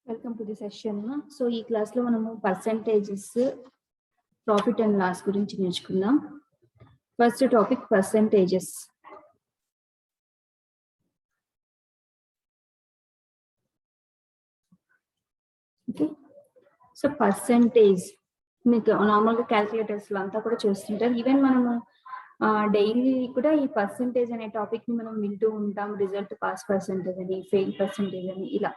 Welcome to the session. So ఈ class లో మనము పర్సెంటేజెస్, ప్రాఫిట్ అండ్ లాస్ గురించి నేర్చుకుందాం. First topic percentages. Okay, so percentage మీకు నార్మల్గా క్యాల్కులేటర్స్ లో అంతా కూడా చూస్తుంటారు. ఈవెన్ మనము డైలీ కూడా ఈ పర్సెంటేజ్ అనే టాపిక్ ని మనం వింటూ ఉంటాం. రిజల్ట్ పాస్ పర్సెంటేజ్ అని, ఫెయిల్ పర్సెంటేజ్ అని, ఇలా.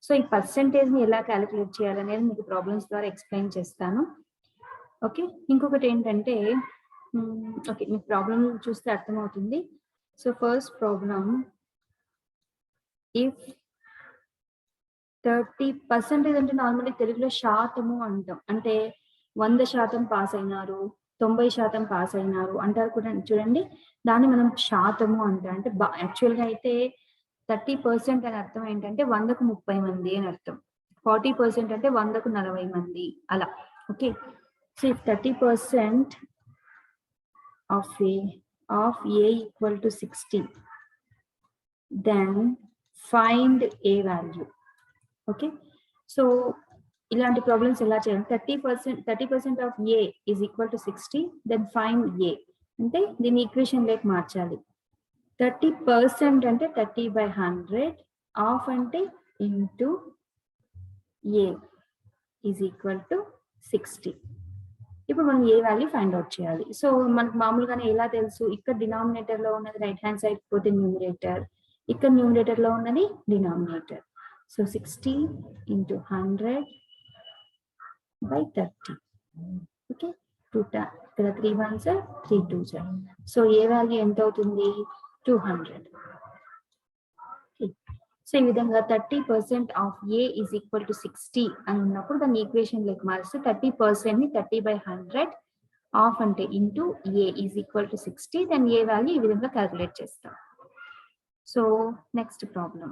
సో ఈ పర్సెంటేజ్ ని ఎలా క్యాలిక్యులేట్ చేయాలనేది మీకు ప్రాబ్లమ్స్ ద్వారా ఎక్స్ప్లెయిన్ చేస్తాను. ఓకే, ఇంకొకటి ఏంటంటే ఓకే మీకు ప్రాబ్లం చూస్తే అర్థమవుతుంది. సో ఫస్ట్ ప్రాబ్లం, ఇఫ్ 30% అంటే నార్మల్లీ తెలుగులో శాతము అంటాం. అంటే 100% పాస్ అయినారు, 90% పాస్ అయినారు అంటారు కూడా చూడండి. దాన్ని మనం శాతము అంటాం. అంటే యాక్చువల్గా అయితే 30% అని అర్థం ఏంటంటే 100కు 30 మంది అని అర్థం. 40% అంటే 100కు 40 మంది అలా. Okay, so if 30% of A equal to 60, then find A value. Okay, so ఇలాంటి ప్రాబ్లమ్స్ ఎలా చేయాలి? 30% of A is equal to 60, then find A అంటే దీన్ని ఈక్వేషన్ లేక మార్చాలి. 30% అంటే 30/100, ఆఫ్ అంటే into A is equal to 60. ఇప్పుడు మనం ఏ వాల్యూ ఫైండ్ అవుట్ చేయాలి. సో మనకు మామూలుగానే ఎలా తెలుసు? ఇక్కడ డినామినేటర్ లో ఉన్నది రైట్ హ్యాండ్ సైడ్ పోతే న్యూమరేటర్, ఇక్కడ న్యూమరేటర్ లో ఉన్నది డినామినేటర్. So 60 into 100/30. ఓకే, ఇక్కడ 3 1s 3 2s. సో ఏ వాల్యూ ఎంత అవుతుంది? 200. సో ఈ విధంగా 30% of A is equal to 60 అని ఉన్నప్పుడు దాన్ని ఈక్వేషన్ లెక్క మారిస్తే 30% ని 30/100, ఆఫ్ అంటే into A is equal to 60, దాని ఏ వాల్యూ ఈ విధంగా క్యాల్కులేట్ చేస్తాం. సో నెక్స్ట్ ప్రాబ్లం,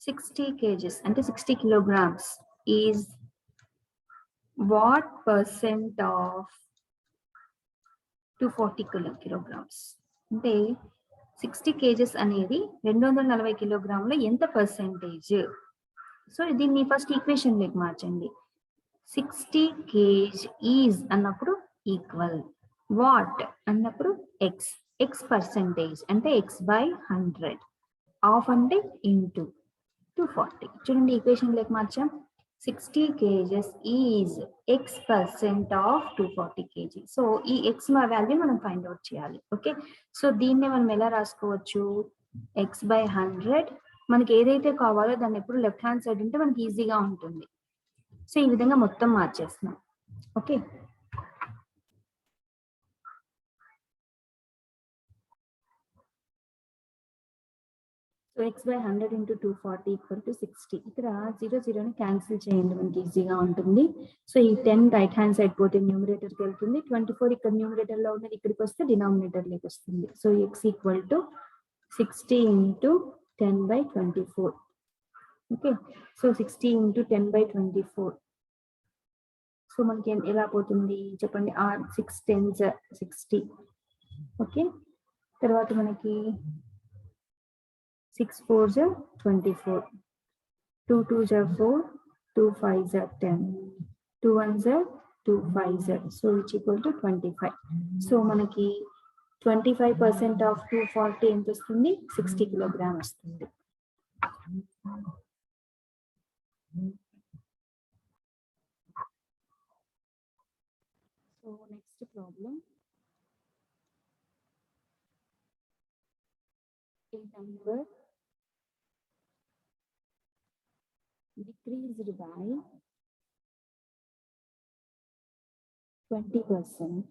60 kgs అంటే 60 kilograms is what percent of 240 kilograms? అంటే 60 kgs అనేది 240 కిలోగ్రాముల ఎంత పర్సెంటేజ్? సో దీన్ని ఫస్ట్ ఈక్వేషన్ లేక మార్చండి. 60 kg ఈజ్ అన్నప్పుడు ఈక్వల్, వాట్ అన్నప్పుడు ఎక్స్, ఎక్స్ పర్సెంటేజ్ అంటే x/100, ఆఫ్ అంటే ఇంటూ 240. చూడండి ఈక్వేషన్ లేక మార్చాం. 60 kgs is x% of 240 kg. So ఈ x వాల్యూ మనం ఫైండ్ అవుట్ చేయాలి. ఓకే, సో దీన్ని మనం ఎలా రాసుకోవచ్చు? x/100. మనకి ఏదైతే కావాలో దాన్ని ఎప్పుడు లెఫ్ట్ హ్యాండ్ సైడ్ ఉంటే మనకి ఈజీగా ఉంటుంది. సో ఈ విధంగా మొత్తం మార్చేస్తున్నాం. Okay, so x/100 into 240 equal to 60. ఇక్కడ 0 ని క్యాన్సిల్ చేయండి, మనకి ఈజీగా ఉంటుంది. సో ఈ 10 రైట్ హ్యాండ్ సైడ్ పోతే న్యూమరేటర్కి వెళ్తుంది, 24 ఇక్కడ న్యూమరేటర్ లో ఉన్నది ఇక్కడికి వస్తే డినామినేటర్ లోకి వస్తుంది. So x equal to 60 into 10/24. Okay, so 60 into 10/24. So మనకి ఎలా పోతుంది చెప్పండి? 6 10s 60. ఓకే, తర్వాత మనకి 6 4s 24, 2 2s 4, 2 5s 10, 2 1s 2 5s, so which equal to 25. So మనకి 25% ఆఫ్ 240 ఎంత వస్తుంది? 60 కిలోగ్రామ్ వస్తుంది. So next problem, a number decreased by 20%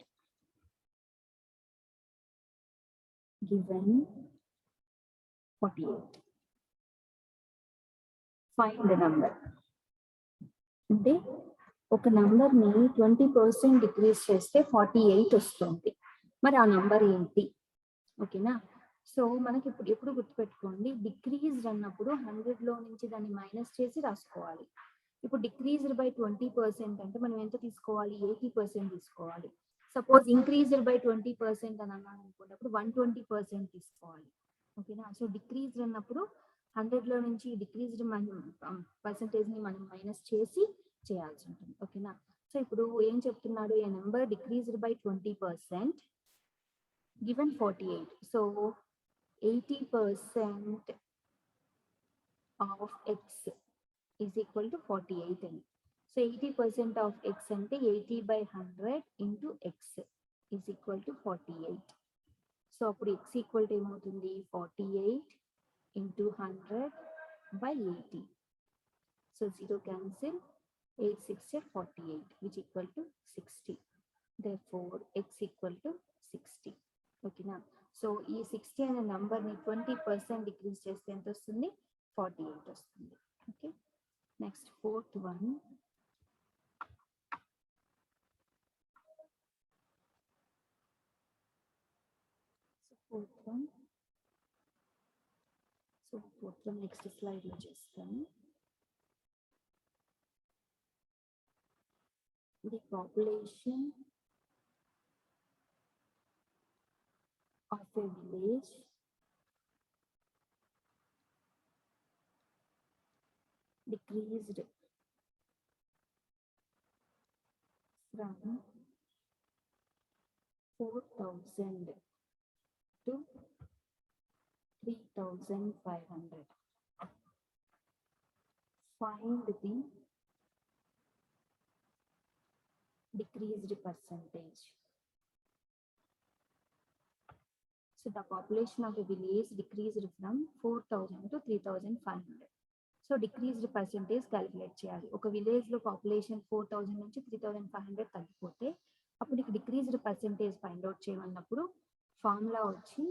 given 48. Find the number. అంటే ఒక నంబర్ ని 20% డిక్రీజ్ చేస్తే 48 వస్తుంది. మరి ఆ నంబర్ ఏంటి? ఓకేనా, సో మనకి ఇప్పుడు ఎప్పుడు గుర్తుపెట్టుకోండి, డిక్రీజ్డ్ అన్నప్పుడు 100 లో నుంచి దాన్ని మైనస్ చేసి రాసుకోవాలి. ఇప్పుడు డిక్రీజ్డ్ బై 20% అంటే మనం ఎంత తీసుకోవాలి? 80% తీసుకోవాలి. సపోజ్ ఇంక్రీజ్డ్ బై 20% అని అన్నాను అనుకున్నప్పుడు 120% తీసుకోవాలి. ఓకేనా, సో డిక్రీజ్డ్ అన్నప్పుడు 100 లో నుంచి డిక్రీజ్డ్ పర్సంటేజ్ ని మనం మైనస్ చేసి చేయాల్సి ఉంటుంది. ఓకేనా? సో ఇప్పుడు ఏం చెప్తున్నాడు, a number decreased by 20% given 48. So 80% of x is equal to 48 అని. సో 80% ఆఫ్ ఎక్స్ అంటే 80/100 into x is equal to 48. So అప్పుడు ఎక్స్ ఈక్వల్ టు ఏమవుతుంది, 48 into 100/80. So 0 cancel, 8 6 are 48, which equal to 60. Therefore x equal to 60. Okay na? So ఈ 60 అనే number ని 20% decrease చేస్తే ఎంత వస్తుంది, 48 వస్తుంది. Okay, next fourth one. Fourth one next slide లో చేస్తాను. The population of a village decreased from 4,000 to 3,500. Find the decreased percentage. So the population of a village decreased from 4,000 to 3,500. So decreased percentage calculate చేయాలి. ఒక village లో population 4,000 నుంచి 3,500 తగ్గిపోతే అప్పుడు నీకు decreased percentage find out చేయమన్నప్పుడు formula వచ్చి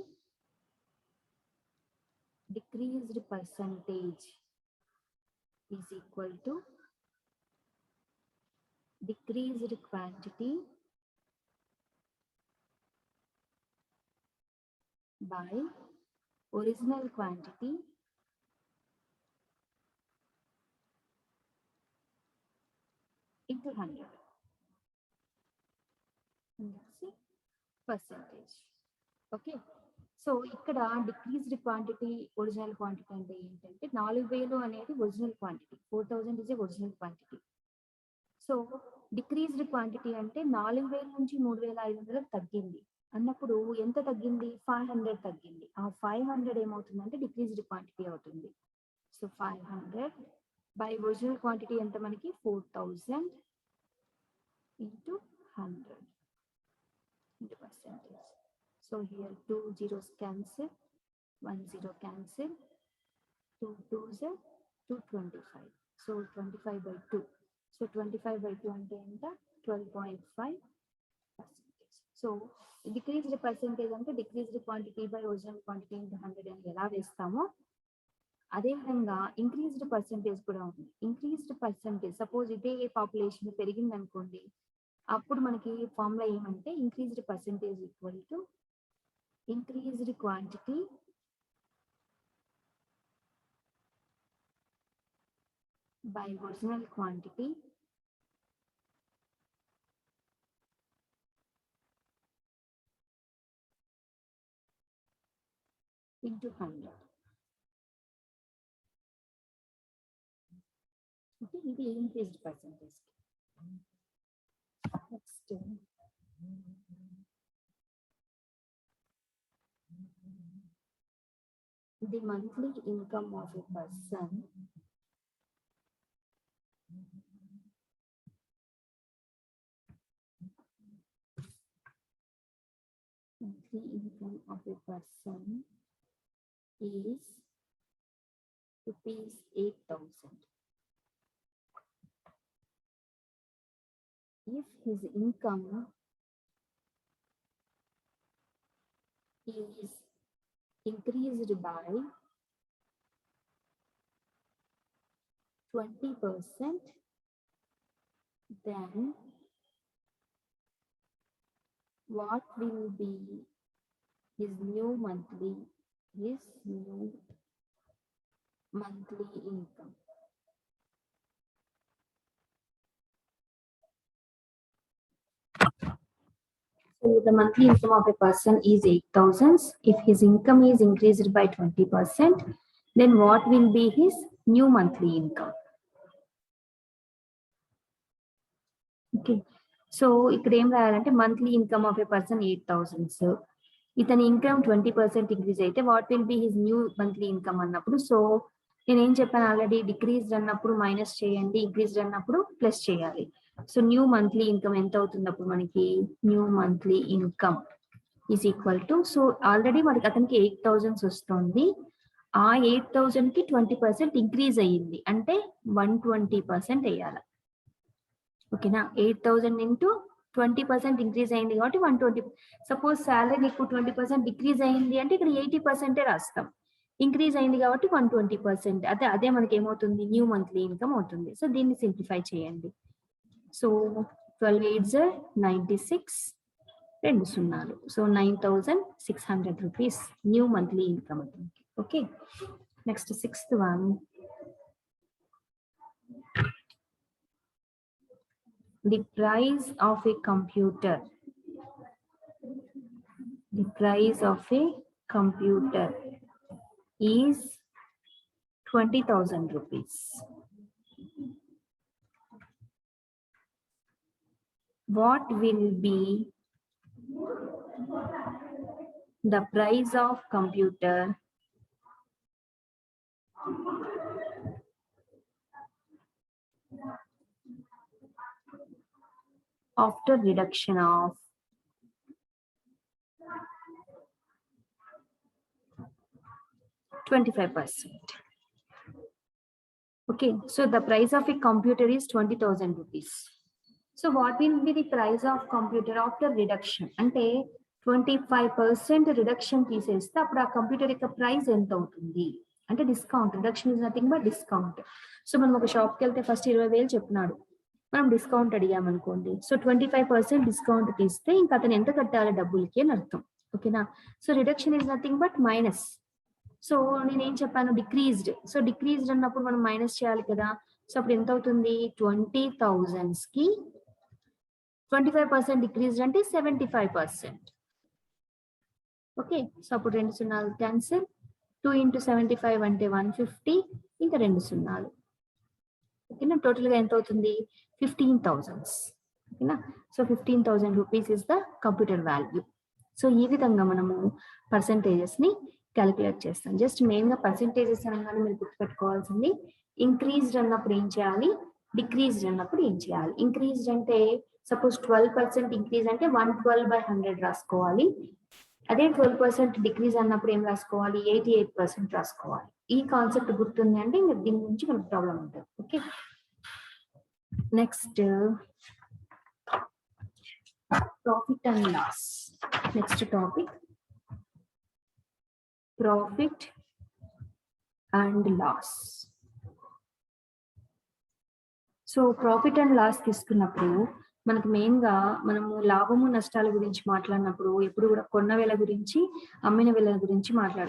decreased percentage is equal to decreased quantity by original quantity into 100. Percentage. Okay, so ఇక్కడ డిక్రీజ్డ్ క్వాంటిటీ ఒరిజినల్ క్వాంటిటీ అంటే ఏంటంటే 4,000 అనేది original quantity, 4,000 is a original quantity. So decreased quantity అంటే 4,000 నుంచి 3,500 తగ్గింది అన్నప్పుడు ఎంత తగ్గింది, 500 తగ్గింది. ఆ 500 ఏమవుతుందంటే డిక్రీజ్డ్ క్వాంటిటీ అవుతుంది. సో 500 బై ఒరిజినల్ క్వాంటిటీ ఎంత మనకి 4,000 into 100 into percentage. So here 2 zeros cancel, 1 zero cancel, 2 2s are 225. So 25/2. So 25/2 అంటే ఎంత, 12.5%. సో డిక్రీజ్డ్ పర్సెంటేజ్ అంటే decreased quantity by original quantity into 100 అని ఎలా వేస్తామో అదే విధంగా ఇంక్రీజ్డ్ పర్సెంటేజ్ కూడా ఉంది. ఇంక్రీజ్డ్ పర్సెంటేజ్ సపోజ్ ఇదే పాపులేషన్ పెరిగింది అనుకోండి, అప్పుడు మనకి ఫార్ములా ఏమంటే increased percentage equal to increased quantity by original quantity into 100. Okay, ఇది increased percentage. Next, the monthly income of a person is rupees 8,000. If his income is increased by 20%, then what will be his new monthly income? So the monthly income of a person is 8,000. If his income is increased by 20%, then what will be his new monthly income? Okay, so ఇక్కడ ఏం రాయాలంటే monthly income of a person 8,000. ఇతని income 20% increase అయితే what will be his new monthly income అన్నప్పుడు, so నేను ఏం చెప్పాను already, decrease అన్నప్పుడు మైనస్ చేయండి, ఇంక్రీజ్ అన్నప్పుడు ప్లస్ చేయాలి. సో న్యూ మంత్లీ ఇన్కమ్ ఎంత అవుతుంది అప్పుడు మనకి, new monthly income is equal to, so already మనకి అతనికి 8,000 వస్తుంది, ఆ 8,000 కి 20% ఇంక్రీజ్ అయ్యింది అంటే 120% వేయాలి. ఓకేనా, 8,000 ఇంటూ 20% ఇంక్రీజ్ అయింది కాబట్టి 120. సపోజ్ శాలరీ నీకు 20% డిక్రీజ్ అయింది అంటే ఇక్కడ 80% రాస్తాం, ఇంక్రీజ్ అయింది కాబట్టి 120%, అదే మనకి ఏమవుతుంది, న్యూ మంత్లీ ఇన్కమ్ అవుతుంది. సో దీన్ని సింప్లిఫై చేయండి. సో 12 8s 96, 2 సున్నాలు, so 9,600 rupees new monthly income అవుతుంది. Okay, next 6th one. The price of a computer. The price of a computer is 20,000 rupees. What will be the price of computer after reduction of 25%? Okay, so the price of a computer is 20,000 rupees. So what will be the price of computer after reduction? అంటే 25% reduction తీసేస్తే అప్పుడు ఆ computer యొక్క price ఎంత అవుతుంది అంటే discount, reduction is nothing but discount. So మనం ఒక షాప్కి వెళ్తే ఫస్ట్ 20,000 చెప్పినాడు, మనం డిస్కౌంట్ అడిగామనుకోండి, సో 25% డిస్కౌంట్ తీస్తే ఇంకా అతను ఎంత కట్టాలి డబ్బులకి అని అర్థం. ఓకేనా, so reduction is nothing but minus. So నేనేం చెప్పాను, డిక్రీజ్డ్. సో డిక్రీజ్డ్ అన్నప్పుడు మనం మైనస్ చేయాలి కదా, సో అప్పుడు ఎంత అవుతుంది, 20,000 కి 25% డిక్రీజ్డ్ అంటే 75%. ఓకే, సో అప్పుడు 2 సున్నాలు క్యాన్సిల్, 2 into 75 అంటే 150, ఇంకా 2 సున్నాలు. ఓకేనా, టోటల్ గా ఎంత అవుతుంది, 15,000. ఓకేనా, so 15,000 rupees is the computer value. So ఈ విధంగా మనము పర్సంటేజెస్ ని క్యాలిక్యులేట్ చేస్తాం. జస్ట్ మెయిన్ గా పర్సంటేజెస్ అనగానే మీరు గుర్తుపెట్టుకోవాల్సింది, ఇంక్రీజ్డ్ అన్నప్పుడు ఏం చేయాలి, డిక్రీజ్డ్ అన్నప్పుడు ఏం చేయాలి. ఇంక్రీజ్డ్ అంటే సపోజ్ 12% ఇంక్రీజ్ అంటే 112/100 రాసుకోవాలి. అదే 12% డిక్రీజ్ అన్నప్పుడు ఏం రాసుకోవాలి, 88% రాసుకోవాలి. ఈ కాన్సెప్ట్ గుర్తుంది అంటే ఇంకా దీని నుంచి మనకు ప్రాబ్లం ఉంటుంది. Okay, next profit and loss. Next topic profit and loss. So profit and loss తీసుకున్నప్పుడు మనకు మెయిన్ గా మనము లాభము నష్టాల గురించి మాట్లాడినప్పుడు ఎప్పుడు కూడా కొన్న వేల గురించి అమ్మిన వేల గురించి మాట్లాడుతాం.